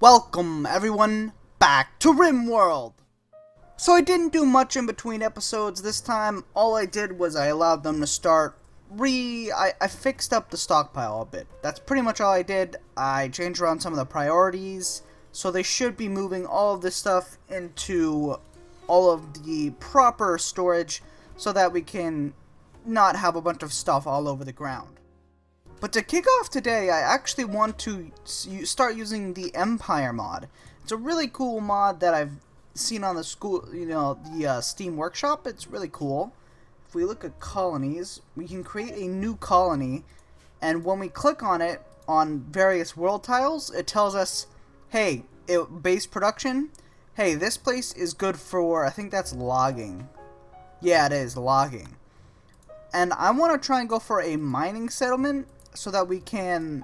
Welcome everyone back to Rimworld! So I didn't do much in between episodes this time. All I did was I allowed them to start I fixed up the stockpile a bit. That's pretty much all I did. I changed around some of the priorities, so they should be moving all of this stuff into all of the proper storage so that we can not have a bunch of stuff all over the ground. But to kick off today, I actually want to start using the Empire mod. It's a really cool mod that I've seen on the Steam Workshop. It's really cool. If we look at colonies, we can create a new colony, and when we click on it on various world tiles, it tells us, hey, base production, hey, this place is good for, I think that's logging. Yeah, it is, logging. And I want to try and go for a mining settlement so that we can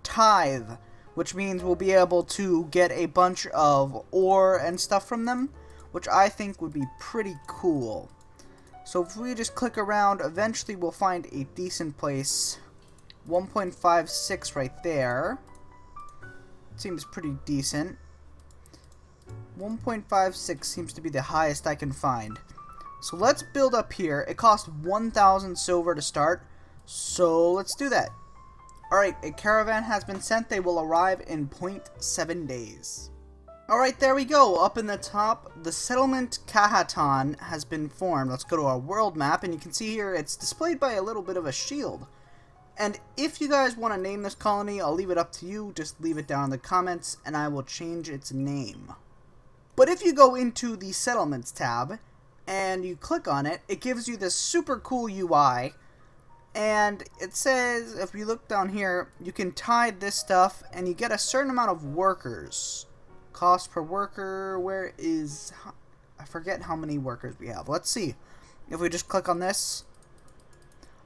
tithe, which means we'll be able to get a bunch of ore and stuff from them, which I think would be pretty cool. So if we just click around, eventually we'll find a decent place. 1.56 right there. Seems pretty decent. 1.56 seems to be the highest I can find. So let's build up here. It costs 1,000 silver to start, so let's do that. Alright, a caravan has been sent. They will arrive in 0.7 days. Alright, there we go. Up in the top, the settlement Kahatan has been formed. Let's go to our world map, and you can see here it's displayed by a little bit of a shield. And if you guys want to name this colony, I'll leave it up to you. Just leave it down in the comments, and I will change its name. But if you go into the Settlements tab, and you click on it, it gives you this super cool UI. And it says, if you look down here, you can tithe this stuff, and you get a certain amount of workers. Cost per worker, where is... I forget how many workers we have. Let's see. If we just click on this.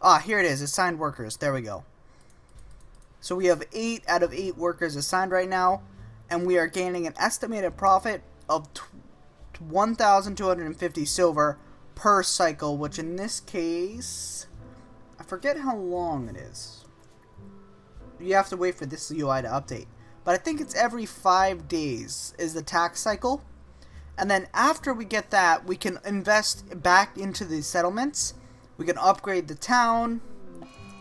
Ah, here it is. Assigned workers. There we go. So we have 8 out of 8 workers assigned right now. And we are gaining an estimated profit of 1,250 silver per cycle. Which in this case... I forget how long it is. You have to wait for this UI to update. But I think it's every 5 days is the tax cycle. And then after we get that, we can invest back into the settlements. We can upgrade the town.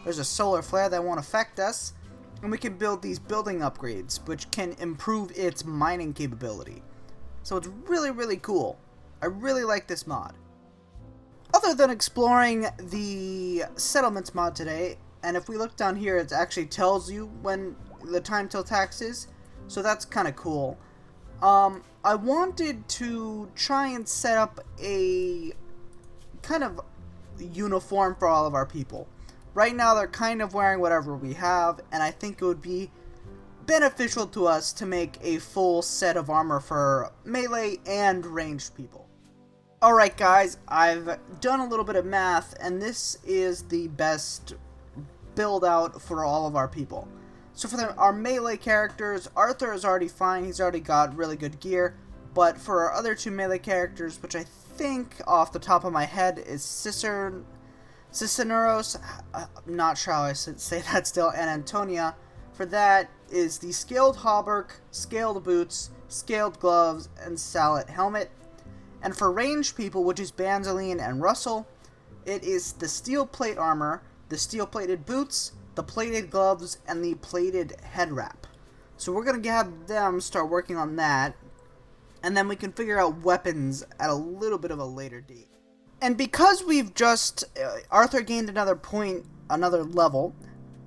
There's a solar flare that won't affect us. And we can build these building upgrades, which can improve its mining capability. So it's really, really cool. I really like this mod. Other than exploring the settlements mod today, and if we look down here, it actually tells you when the time till tax is, so that's kind of cool. I wanted to try and set up a kind of uniform for all of our people. Right now they're kind of wearing whatever we have, and I think it would be beneficial to us to make a full set of armor for melee and ranged people. Alright guys, I've done a little bit of math, and this is the best build out for all of our people. So for our melee characters, Arthur is already fine, he's already got really good gear, but for our other 2 melee characters, which I think off the top of my head is Cisneros, I'm not sure how I say that still, and Antonia, for that is the scaled hauberk, scaled boots, scaled gloves, and sallet helmet. And for ranged people, which is Banzaline and Russell, it is the steel plate armor, the steel plated boots, the plated gloves, and the plated head wrap. So we're going to have them start working on that, and then we can figure out weapons at a little bit of a later date. And because we've just, Arthur gained another level,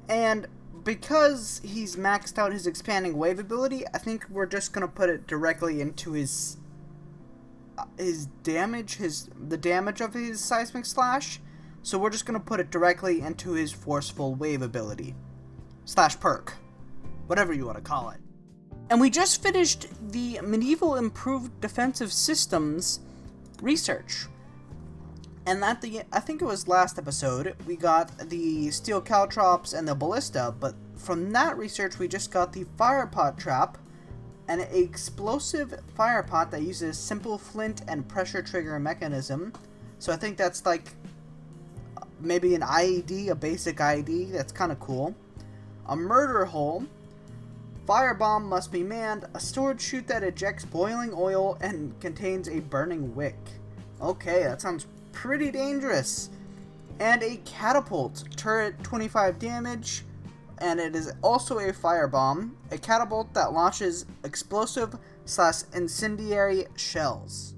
and because he's maxed out his expanding wave ability, I think we're just going to put it directly into his damage, the damage of his seismic slash. So we're just going to put it directly into his forceful wave ability. / perk. Whatever you want to call it. And we just finished the medieval improved defensive systems research. And I think it was last episode, we got the steel caltrops and the ballista, but from that research we just got the firepot trap, an explosive firepot that uses simple flint and pressure trigger mechanism. So I think that's like maybe an IED, a basic IED. That's kind of cool. A murder hole, firebomb must be manned. A storage chute that ejects boiling oil and contains a burning wick. Okay, that sounds pretty dangerous. And a catapult. Turret 25 damage. And it is also a firebomb. A catapult that launches explosive/incendiary shells.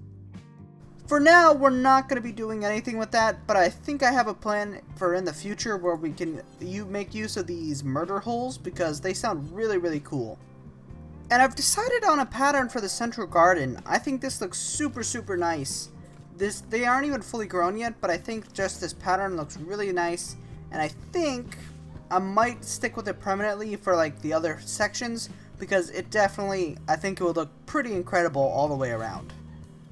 For now, we're not going to be doing anything with that, but I think I have a plan for in the future where we can make use of these murder holes because they sound really, really cool. And I've decided on a pattern for the central garden. I think this looks super, super nice. They aren't even fully grown yet, but I think just this pattern looks really nice, and I think I might stick with it permanently for like the other sections because it definitely, I think it would look pretty incredible all the way around.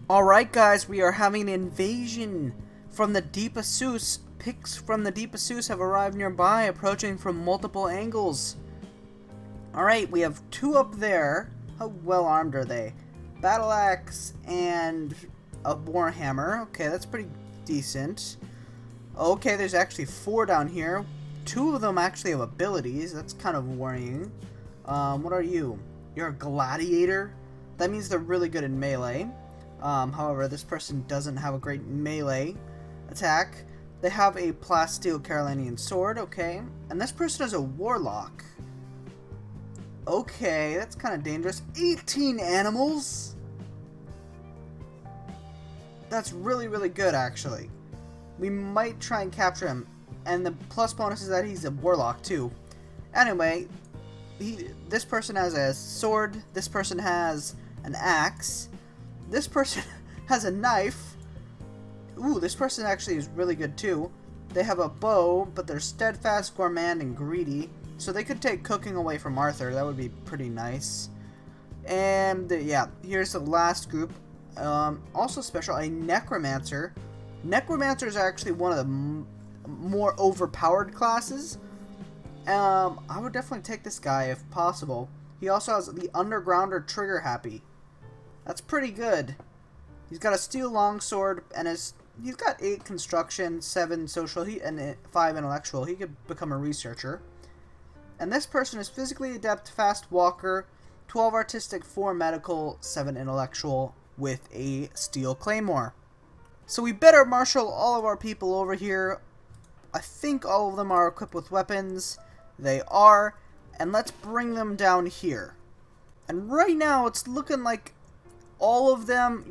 Alright guys, we are having an invasion from the Deepest Seuss. Pigs from the Deepest Seuss have arrived nearby, approaching from multiple angles. Alright, we have two up there. How well armed are they? Battle axe and a warhammer. Okay, that's pretty decent. Okay, there's actually 4 down here. 2 of them actually have abilities. That's kind of worrying. What are you? You're a gladiator? That means they're really good in melee. However, this person doesn't have a great melee attack. They have a plasteel Carolinian sword, okay. And this person is a warlock. Okay, that's kind of dangerous. 18 animals? That's really, really good, actually. We might try and capture him. And the plus bonus is that he's a warlock, too. Anyway, this person has a sword. This person has an axe. This person has a knife. Ooh, this person actually is really good too. They have a bow, but they're steadfast, gourmand, and greedy. So they could take cooking away from Arthur. That would be pretty nice. And yeah, here's the last group. Also special, a necromancer. Necromancer is actually one of the more overpowered classes. I would definitely take this guy if possible. He also has the undergrounder trigger happy. That's pretty good. He's got a steel longsword, and he's got 8 construction, 7 social, and 5 intellectual. He could become a researcher. And this person is physically adept, fast walker, 12 artistic, 4 medical, 7 intellectual, with a steel claymore. So we better marshal all of our people over here. I think all of them are equipped with weapons. They are. And let's bring them down here. And right now, it's looking like all of them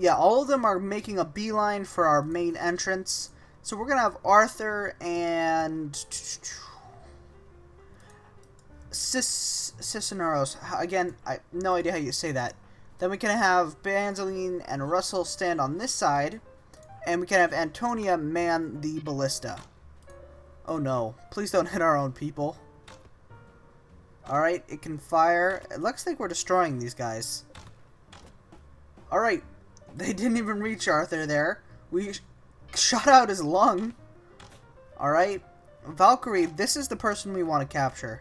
are making a beeline for our main entrance. So we're going to have Arthur and Cisneros. Again, I have no idea how you say that. Then we can have Banzaline and Russell stand on this side. And we can have Antonia man the ballista. Oh no, please don't hit our own people. Alright, it can fire. It looks like we're destroying these guys. Alright, they didn't even reach Arthur there. We shot out his lung. Alright, Valkyrie, this is the person we want to capture.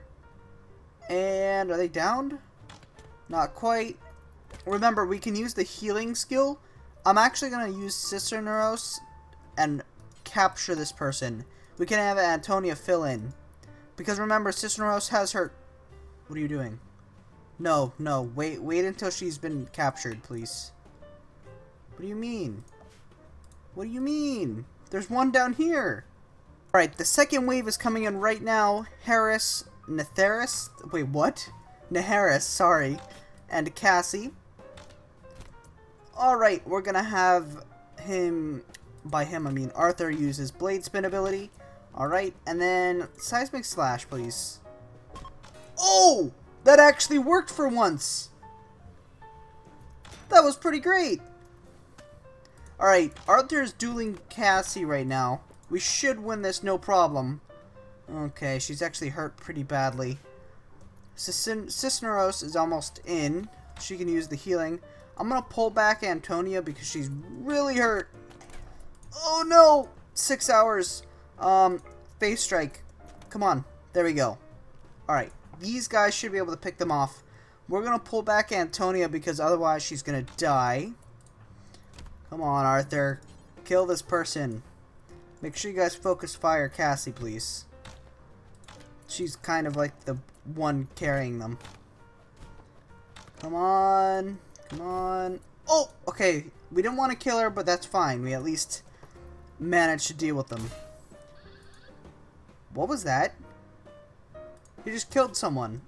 And are they downed? Not quite. Remember, we can use the healing skill. I'm actually going to use Cisneros and capture this person. We can have Antonia fill in. Because remember, Cisneros has her... What are you doing? No, wait until she's been captured, please. What do you mean? What do you mean? There's one down here. Alright, the second wave is coming in right now. Netheris, wait, what? Neheris, sorry. And Cassie. Alright, we're gonna have him, by him I mean Arthur, use his blade spin ability. Alright, and then seismic slash, please. Oh! That actually worked for once! That was pretty great! Alright, Arthur's dueling Cassie right now. We should win this no problem. Okay, she's actually hurt pretty badly. Cisneros is almost in. She can use the healing. I'm gonna pull back Antonia because she's really hurt. Oh no! 6 hours. Phase strike. Come on. There we go. Alright. These guys should be able to pick them off. We're gonna pull back Antonia because otherwise she's gonna die. Come on, Arthur. Kill this person. Make sure you guys focus fire Cassie, please. She's kind of like the one carrying them. Come on. Come on. Oh, okay. We didn't want to kill her, but that's fine. We at least managed to deal with them. What was that? He just killed someone.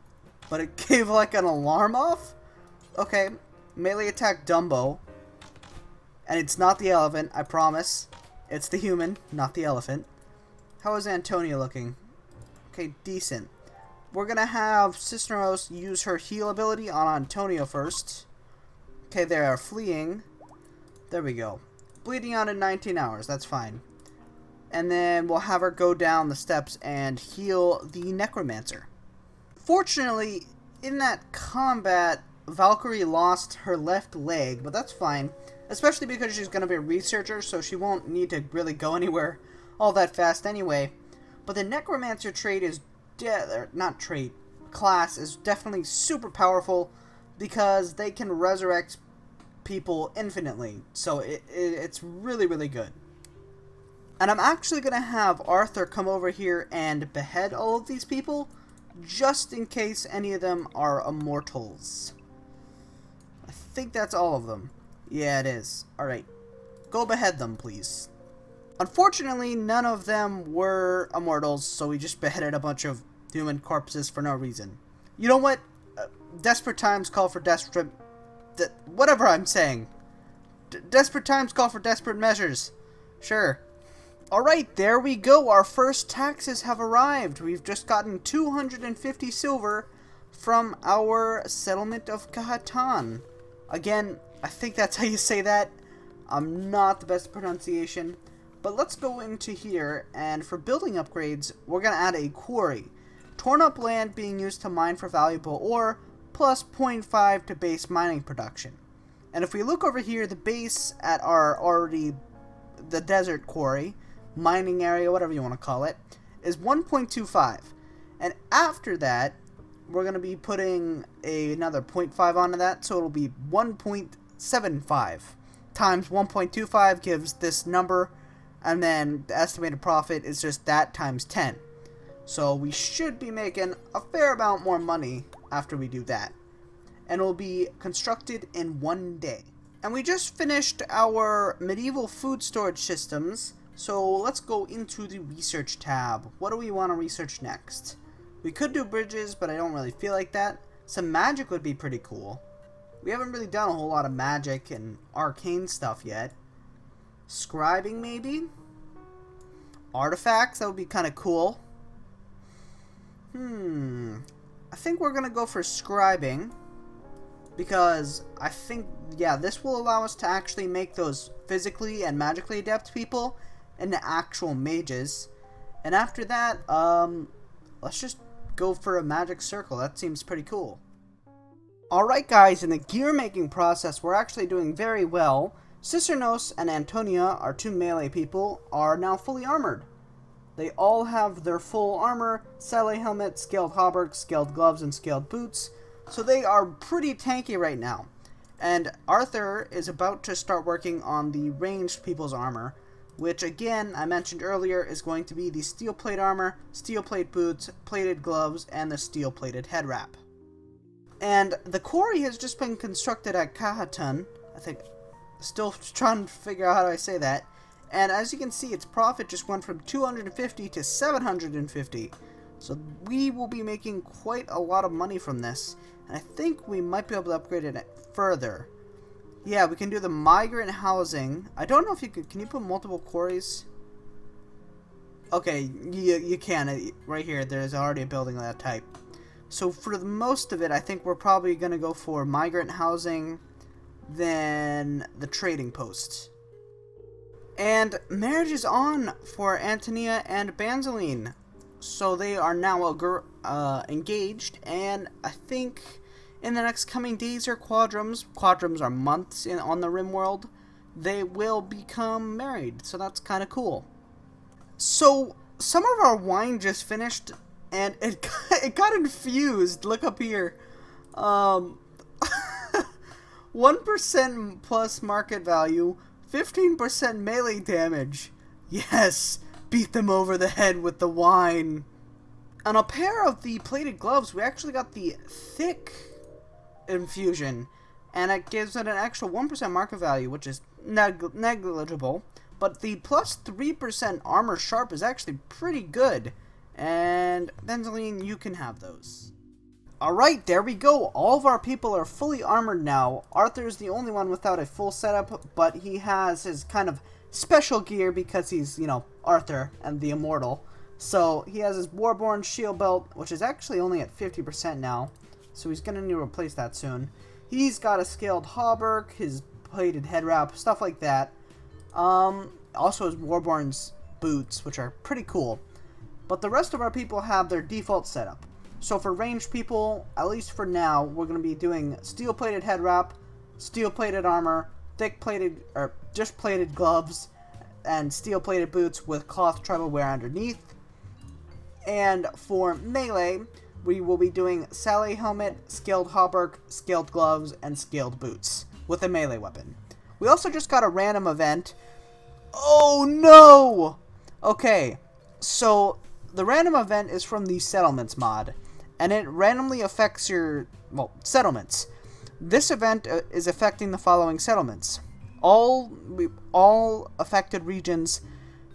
But it gave like an alarm off? Okay. Melee attack Dumbo. And it's not the elephant, I promise. It's the human, not the elephant. How is Antonia looking? Okay, decent. We're gonna have Cisneros use her heal ability on Antonio first. Okay, they are fleeing. There we go. Bleeding out in 19 hours, that's fine. And then we'll have her go down the steps and heal the Necromancer. Fortunately, in that combat, Valkyrie lost her left leg, but that's fine. Especially because she's going to be a researcher, so she won't need to really go anywhere all that fast anyway. But the Necromancer trait is, class is definitely super powerful because they can resurrect people infinitely. So it's really, really good. And I'm actually going to have Arthur come over here and behead all of these people, just in case any of them are Immortals. I think that's all of them. Yeah, it is. Alright. Go behead them, please. Unfortunately, none of them were Immortals, so we just beheaded a bunch of human corpses for no reason. You know what? Desperate times call for desperate... whatever I'm saying. Desperate times call for desperate measures. Sure. Alright, there we go. Our first taxes have arrived. We've just gotten 250 silver from our settlement of Kahatan. Again, I think that's how you say that. I'm not the best pronunciation. But let's go into here, and for building upgrades, we're going to add a quarry. Torn up land being used to mine for valuable ore, plus 0.5 to base mining production. And if we look over here, the base at the desert quarry, mining area, whatever you want to call it, is 1.25. And after that, we're going to be putting another 0.5 onto that, so it'll be 1.75 times 1.25 gives this number, and then the estimated profit is just that times 10. So we should be making a fair amount more money after we do that. And it will be constructed in 1 day. And we just finished our medieval food storage systems, so let's go into the research tab. What do we want to research next? We could do bridges, but I don't really feel like that. Some magic would be pretty cool. We haven't really done a whole lot of magic and arcane stuff yet. Scribing, maybe? Artifacts, that would be kind of cool. I think we're going to go for scribing. Because I think, yeah, this will allow us to actually make those physically and magically adept people into actual mages. And after that, let's just go for a magic circle. That seems pretty cool. Alright guys, in the gear making process, we're actually doing very well. Cisneros and Antonia, our two melee people, are now fully armored. They all have their full armor, Sele helmet, scaled hauberk, scaled gloves, and scaled boots. So they are pretty tanky right now. And Arthur is about to start working on the ranged people's armor, which again, I mentioned earlier, is going to be the steel plate armor, steel plate boots, plated gloves, and the steel plated head wrap. And the quarry has just been constructed at Kahatan. I think, still trying to figure out how do I say that. And as you can see, its profit just went from 250 to 750. So we will be making quite a lot of money from this. And I think we might be able to upgrade it further. Yeah, we can do the migrant housing. I don't know if you can you put multiple quarries? Okay, you can. Right here, there's already a building of that type. So for the most of it, I think we're probably going to go for migrant housing, then the trading post. And marriage is on for Antonia and Banzaline. So they are now engaged, and I think in the next coming days or quadrums are months on the Rimworld, they will become married. So that's kind of cool. So some of our wine just finished, and it got infused. Look up here. 1% plus market value, 15% melee damage. Yes, beat them over the head with the wine. On a pair of the plated gloves, we actually got the thick infusion, and it gives it an extra 1% market value, which is negligible, but the plus 3% armor sharp is actually pretty good, and Benzoline, you can have those. Alright, there we go. All of our people are fully armored now. Arthur's the only one without a full setup, but he has his kind of special gear because he's, you know, Arthur and the Immortal. So he has his Warborn shield belt, which is actually only at 50% now, so he's going to need to replace that soon. He's got a scaled hauberk, his plated head wrap, stuff like that. Also his Warborn's boots, which are pretty cool. But the rest of our people have their default setup. So for ranged people, at least for now, we're going to be doing steel-plated head wrap, steel-plated armor, thick-plated, or just plated gloves, and steel-plated boots with cloth tribal wear underneath. And for melee, we will be doing Sally helmet, scaled hauberk, scaled gloves, and scaled boots with a melee weapon. We also just got a random event. Oh no! Okay, so the random event is from the settlements mod, and it randomly affects your, well, settlements. This event is affecting the following settlements. All affected regions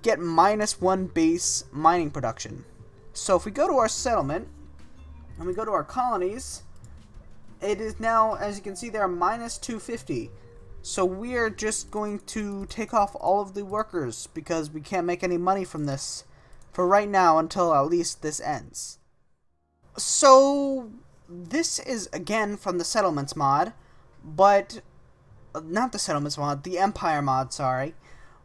get -1 base mining production. So if we go to our settlement, and we go to our colonies, it is now, as you can see there, -250. So we are just going to take off all of the workers, because we can't make any money from this for right now until at least this ends. So this is again from the settlements mod, but not the settlements mod, the empire mod, sorry.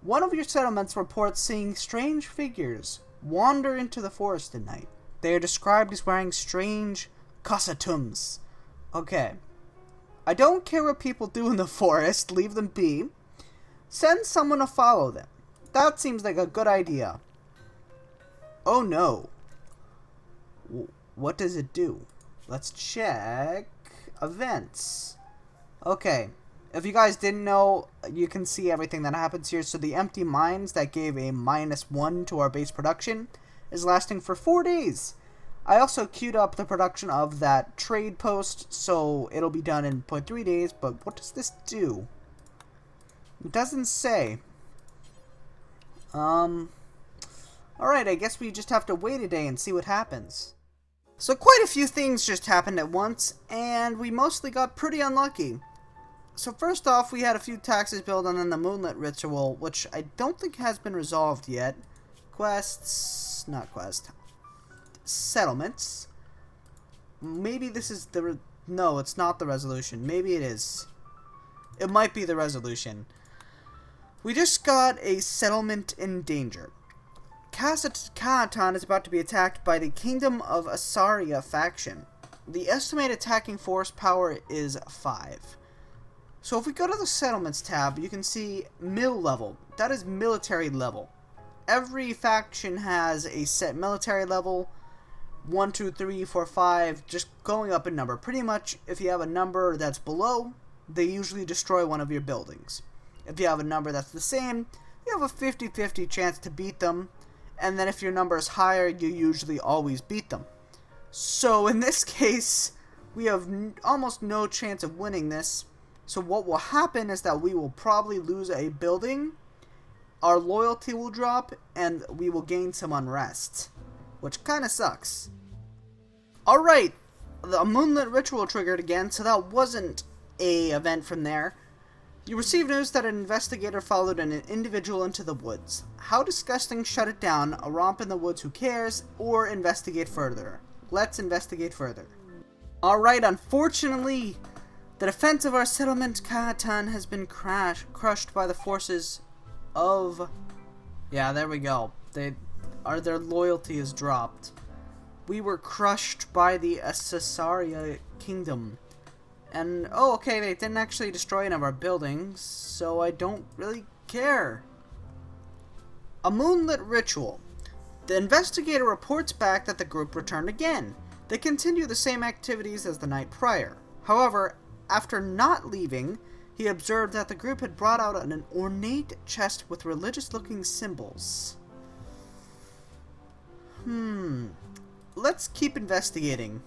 One of your settlements reports seeing strange figures wander into the forest at night. They are described as wearing strange costumes. Okay. I don't care what people do in the forest, leave them be. Send someone to follow them. That seems like a good idea. Oh no. What does it do? Let's check events. Okay. If you guys didn't know, you can see everything that happens here. So the empty mines that gave a -1 to our base production is lasting for 4 days. I also queued up the production of that trade post, so it'll be done in 0.3 days. But what does this do? It doesn't say. Alright, I guess we just have to wait a day and see what happens. So quite a few things just happened at once, and we mostly got pretty unlucky. So first off, we had a few taxes billed, and then the Moonlight ritual, which I don't think has been resolved yet. Quests, not quest, settlements. Maybe this is the, no, it's not the resolution. Maybe it is. It might be the resolution. We just got a settlement in danger. Kaatan is about to be attacked by the Kingdom of Asaria faction. The estimated attacking force power is 5. So if we go to the settlements tab, you can see mil level. That is military level. Every faction has a set military level. 1, 2, 3, 4, 5, just going up in number. Pretty much, if you have a number that's below, they usually destroy one of your buildings. If you have a number that's the same, you have a 50-50 chance to beat them. And then if your number is higher, you usually always beat them. So in this case, we have almost no chance of winning this. So what will happen is that we will probably lose a building, our loyalty will drop, and we will gain some unrest, which kind of sucks. Alright, the Moonlight ritual triggered again, so that wasn't a event from there. You received news that an investigator followed an individual into the woods. How disgusting, shut it down, a romp in the woods, who cares, or investigate further. Let's investigate further. Alright, unfortunately, the defense of our settlement, Kaatan, has been crushed by the forces of... Yeah, there we go. Their loyalty is dropped. We were crushed by the Asaria Kingdom. And, oh, okay, they didn't actually destroy any of our buildings, so I don't really care. A Moonlit ritual. The investigator reports back that the group returned again. They continue the same activities as the night prior. However, after not leaving, he observed that the group had brought out an ornate chest with religious-looking symbols. Let's keep investigating.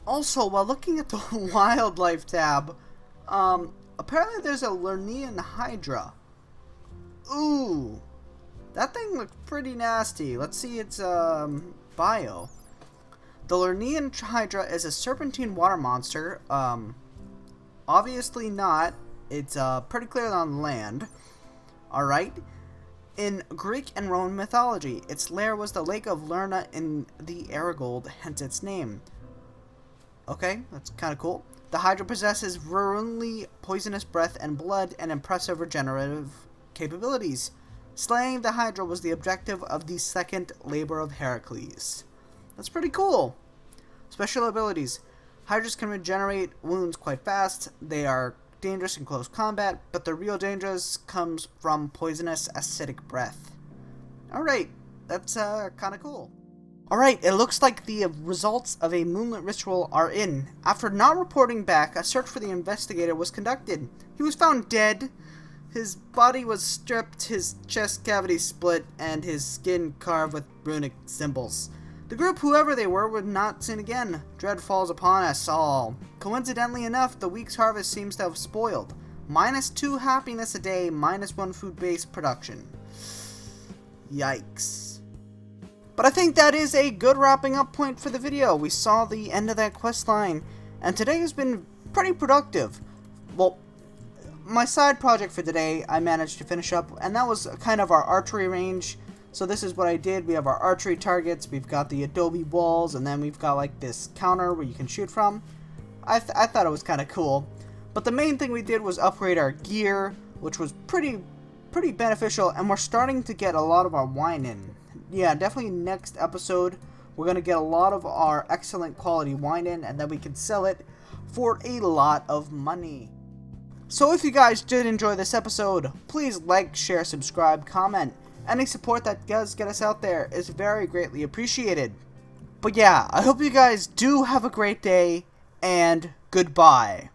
Also, while looking at the wildlife tab, apparently there's a Ludeon Hydra. Ooh, that thing looks pretty nasty. Let's see its bio. The Ludeon Hydra is a serpentine water monster. Obviously not. It's pretty clear on land. Alright. In Greek and Roman mythology, its lair was the Lake of Lerna in the Aragold, hence its name. Okay, that's kind of cool. The Hydra possesses virulently poisonous breath and blood and impressive regenerative capabilities. Slaying the Hydra was the objective of the second labor of Heracles. That's pretty cool. Special abilities. Hydras can regenerate wounds quite fast. They are dangerous in close combat, but the real dangers comes from poisonous acidic breath. Alright, that's kind of cool. Alright, it looks like the results of a Moonlight ritual are in. After not reporting back, a search for the investigator was conducted. He was found dead. His body was stripped, his chest cavity split, and his skin carved with runic symbols. The group, whoever they were not seen again. Dread falls upon us all. Coincidentally enough, the week's harvest seems to have spoiled. -2 happiness a day, -1 food-based production. Yikes. But I think that is a good wrapping up point for the video. We saw the end of that quest line, and today has been pretty productive. Well, my side project for today I managed to finish up, and that was kind of our archery range. So this is what I did. We have our archery targets, we've got the adobe walls, and then we've got like this counter where you can shoot from. I thought it was kind of cool. But the main thing we did was upgrade our gear, which was pretty beneficial, and we're starting to get a lot of our wine in. Yeah, definitely next episode we're going to get a lot of our excellent quality wine in, and then we can sell it for a lot of money. So if you guys did enjoy this episode, please like, share, subscribe, comment. Any support that does get us out there is very greatly appreciated. But yeah, I hope you guys do have a great day, and goodbye.